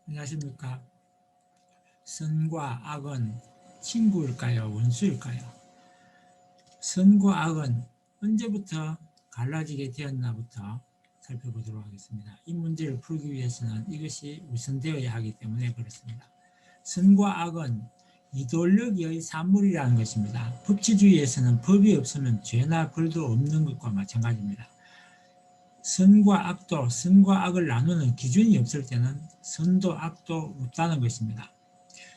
안녕하십니까. 선과 악은 친구일까요? 원수일까요? 선과 악은 언제부터 갈라지게 되었나부터 살펴보도록 하겠습니다. 이 문제를 풀기 위해서는 이것이 우선되어야 하기 때문에 그렇습니다. 선과 악은 이데올로기의 산물이라는 것입니다. 법치주의에서는 법이 없으면 죄나 벌도 없는 것과 마찬가지입니다. 선과 악도, 선과 악을 나누는 기준이 없을 때는 선도 악도 없다는 것입니다.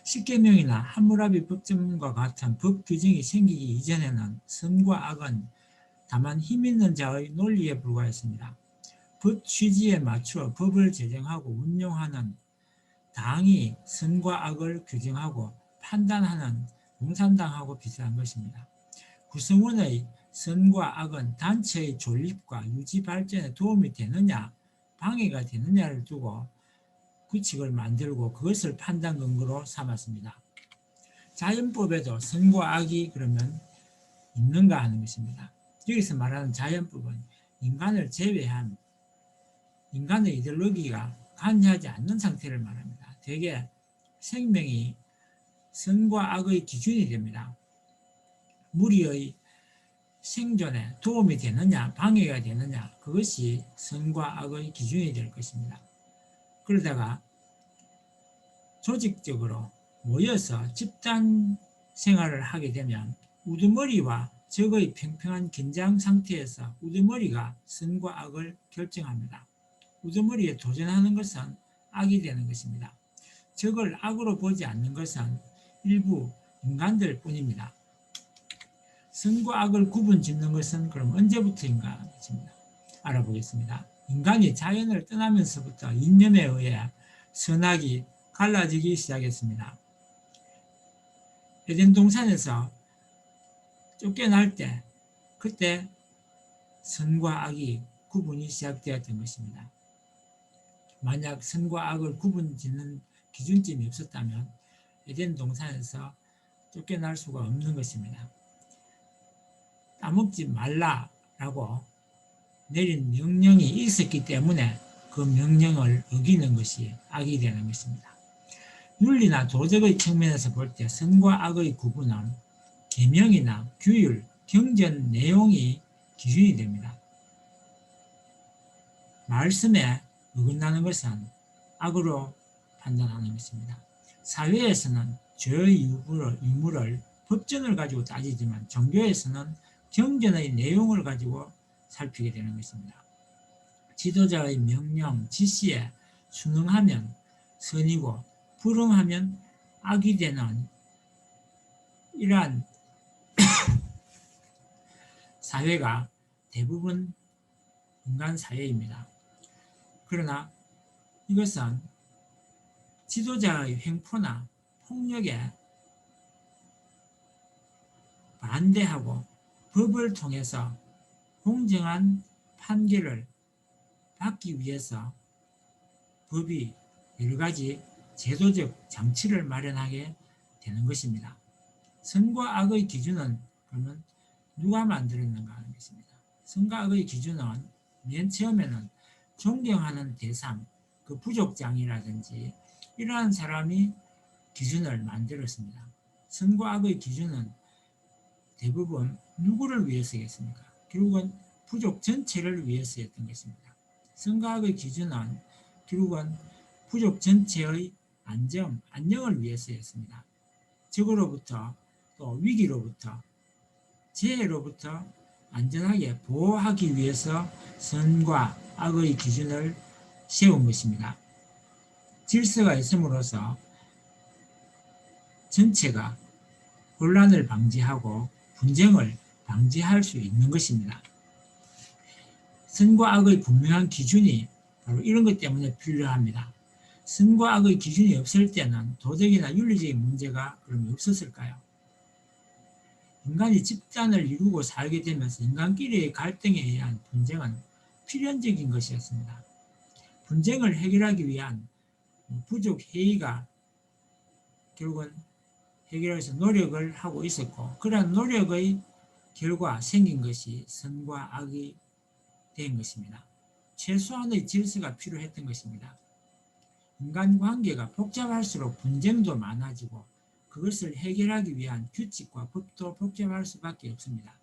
십계명이나 함무라비 법전과 같은 법 규정이 생기기 이전에는 선과 악은 다만 힘있는 자의 논리에 불과했습니다. 법 취지에 맞추어 법을 제정하고 운용하는 당이 선과 악을 규정하고 판단하는 공산당하고 비슷한 것입니다. 구성원의 선과 악은 단체의 존립과 유지 발전에 도움이 되느냐 방해가 되느냐를 두고 규칙을 만들고 그것을 판단 근거로 삼았습니다. 자연법에도 선과 악이 그러면 있는가 하는 것입니다. 여기서 말하는 자연법은 인간을 제외한 인간의 이데올로기가 관여하지 않는 상태를 말합니다. 대개 생명이 선과 악의 기준이 됩니다. 무리의 생존에 도움이 되느냐 방해가 되느냐 그것이 선과 악의 기준이 될 것입니다. 그러다가 조직적으로 모여서 집단 생활을 하게 되면 우두머리와 적의 평평한 긴장 상태에서 우두머리가 선과 악을 결정합니다. 우두머리에 도전하는 것은 악이 되는 것입니다. 적을 악으로 보지 않는 것은 일부 인간들 뿐입니다. 선과 악을 구분 짓는 것은 그럼 언제부터인가 알아보겠습니다. 인간이 자연을 떠나면서부터 이념에 의해 선악이 갈라지기 시작했습니다. 에덴 동산에서 쫓겨날 때 그때 선과 악이 구분이 시작되었던 것입니다. 만약 선과 악을 구분 짓는 기준점이 없었다면 에덴 동산에서 쫓겨날 수가 없는 것입니다. 따먹지 말라라고 내린 명령이 있었기 때문에 그 명령을 어기는 것이 악이 되는 것입니다. 윤리나 도덕의 측면에서 볼 때 선과 악의 구분은 계명이나 규율, 경전 내용이 기준이 됩니다. 말씀에 어긋나는 것은 악으로 판단하는 것입니다. 사회에서는 죄의 유무를 법전을 가지고 따지지만 종교에서는 경전의 내용을 가지고 살피게 되는 것입니다. 지도자의 명령, 지시에 순응하면 선이고 불응하면 악이 되는 이러한 사회가 대부분 인간 사회입니다. 그러나 이것은 지도자의 횡포나 폭력에 반대하고 법을 통해서 공정한 판결을 받기 위해서 법이 여러 가지 제도적 장치를 마련하게 되는 것입니다. 선과 악의 기준은 그러면 누가 만들었는가 하는 것입니다. 선과 악의 기준은 맨 처음에는 존경하는 대상, 그 부족장이라든지 이러한 사람이 기준을 만들었습니다. 선과 악의 기준은 대부분 누구를 위해서겠습니까? 결국은 부족 전체를 위해서였던 것입니다. 선과 악의 기준은 결국은 부족 전체의 안녕을 위해서였습니다. 적으로부터 또 위기로부터 재해로부터 안전하게 보호하기 위해서 선과 악의 기준을 세운 것입니다. 질서가 있음으로써 전체가 혼란을 방지하고 분쟁을 방지할 수 있는 것입니다. 선과 악의 분명한 기준이 바로 이런 것 때문에 필요합니다. 선과 악의 기준이 없을 때는 도덕이나 윤리적인 문제가 그럼 없었을까요? 인간이 집단을 이루고 살게 되면서 인간끼리의 갈등에 의한 분쟁은 필연적인 것이었습니다. 분쟁을 해결하기 위한 부족 회의가 결국은 해결해서 노력을 하고 있었고 그러한 노력의 결과 생긴 것이 선과 악이 된 것입니다. 최소한의 질서가 필요했던 것입니다. 인간관계가 복잡할수록 분쟁도 많아지고 그것을 해결하기 위한 규칙과 법도 복잡할 수밖에 없습니다.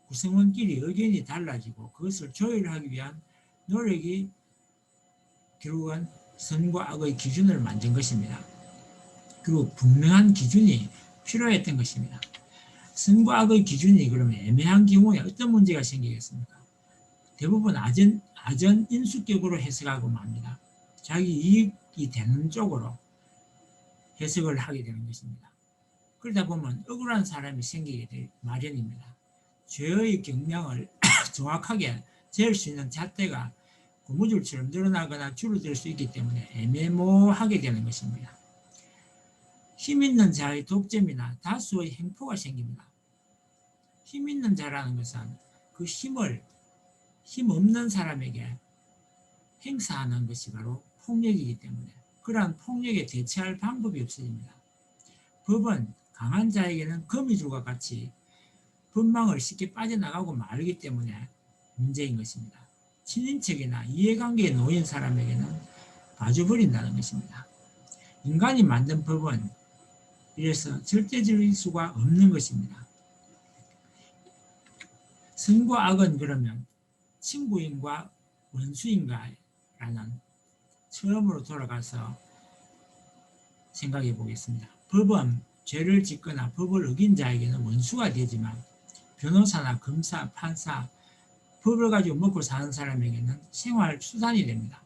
구성원끼리 의견이 달라지고 그것을 조율하기 위한 노력이 결국은 선과 악의 기준을 만든 것입니다. 그리고 분명한 기준이 필요했던 것입니다. 선과 악의 기준이 그러면 애매한 경우에 어떤 문제가 생기겠습니까? 대부분 아전인수격으로 해석하고 맙니다. 자기 이익이 되는 쪽으로 해석을 하게 되는 것입니다. 그러다 보면 억울한 사람이 생기게 될 마련입니다. 죄의 경명을 정확하게 재을 수 있는 잣대가 고무줄처럼 늘어나거나 줄어들 수 있기 때문에 애매모호하게 되는 것입니다. 힘 있는 자의 독점이나 다수의 행포가 생깁니다. 힘 있는 자라는 것은 그 힘을 힘 없는 사람에게 행사하는 것이 바로 폭력이기 때문에 그러한 폭력에 대처할 방법이 없어집니다. 법은 강한 자에게는 거미줄과 같이 법망을 쉽게 빠져나가고 마르기 때문에 문제인 것입니다. 친인척이나 이해관계에 놓인 사람에게는 봐줘버린다는 것입니다. 인간이 만든 법은 이래서 절대적일 수가 없는 것입니다. 선과 악은 그러면 친구인가 원수인가라는 처음으로 돌아가서 생각해 보겠습니다. 법은 죄를 짓거나 법을 어긴 자에게는 원수가 되지만 변호사나 검사, 판사, 법을 가지고 먹고 사는 사람에게는 생활 수단이 됩니다.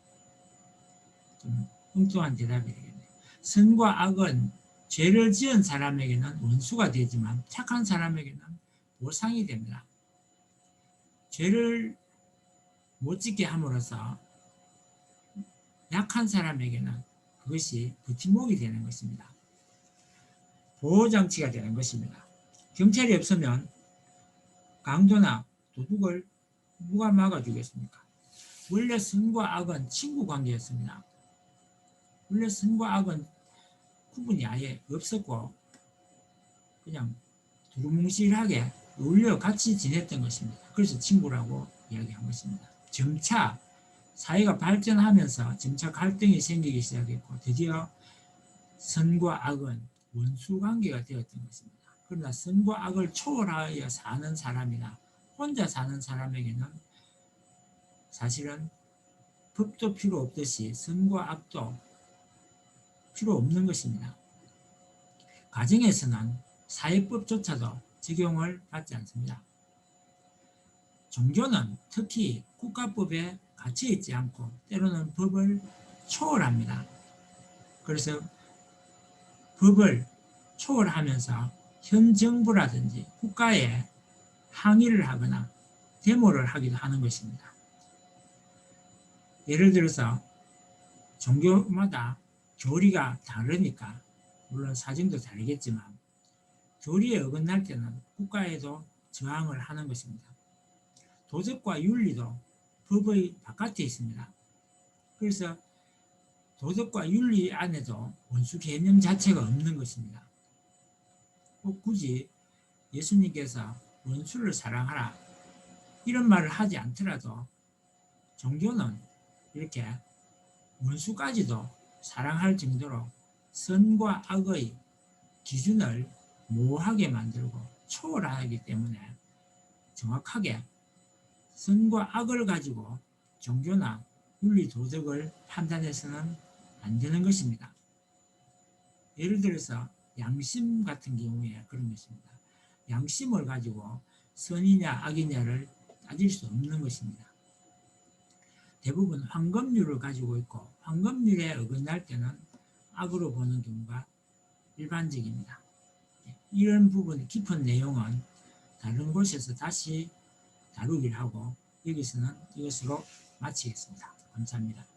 좀 엉뚱한 대답이 되겠네요. 선과 악은 죄를 지은 사람에게는 원수가 되지만 착한 사람에게는 보상이 됩니다. 죄를 못 짓게 함으로써 약한 사람에게는 그것이 버팀목이 되는 것입니다. 보호장치가 되는 것입니다. 경찰이 없으면 강도나 도둑을 누가 막아주겠습니까? 원래 선과 악은 친구 관계였습니다. 원래 선과 악은 구분이 아예 없었고 그냥 두루뭉실하게 어울려 같이 지냈던 것입니다. 그래서 친구라고 이야기한 것입니다. 점차 사회가 발전하면서 점차 갈등이 생기기 시작했고 드디어 선과 악은 원수관계가 되었던 것입니다. 그러나 선과 악을 초월하여 사는 사람이나 혼자 사는 사람에게는 사실은 법도 필요 없듯이 선과 악도 필요 없는 것입니다. 가정에서는 사회법조차도 적용을 받지 않습니다. 종교는 특히 국가법에 갇혀있지 않고 때로는 법을 초월합니다. 그래서 법을 초월하면서 현 정부라든지 국가에 항의를 하거나 데모를 하기도 하는 것입니다. 예를 들어서 종교마다 교리가 다르니까 물론 사정도 다르겠지만 교리에 어긋날 때는 국가에도 저항을 하는 것입니다. 도덕과 윤리도 법의 바깥에 있습니다. 그래서 도덕과 윤리 안에도 원수 개념 자체가 없는 것입니다. 꼭 굳이 예수님께서 원수를 사랑하라 이런 말을 하지 않더라도 종교는 이렇게 원수까지도 사랑할 정도로 선과 악의 기준을 모호하게 만들고 초월하기 때문에 정확하게 선과 악을 가지고 종교나 윤리 도덕을 판단해서는 안 되는 것입니다. 예를 들어서 양심 같은 경우에 그런 것입니다. 양심을 가지고 선이냐 악이냐를 따질 수 없는 것입니다. 대부분 황금률을 가지고 있고 황금률에 어긋날 때는 악으로 보는 경우가 일반적입니다. 이런 부분 깊은 내용은 다른 곳에서 다시 다루기를 하고 여기서는 이것으로 마치겠습니다. 감사합니다.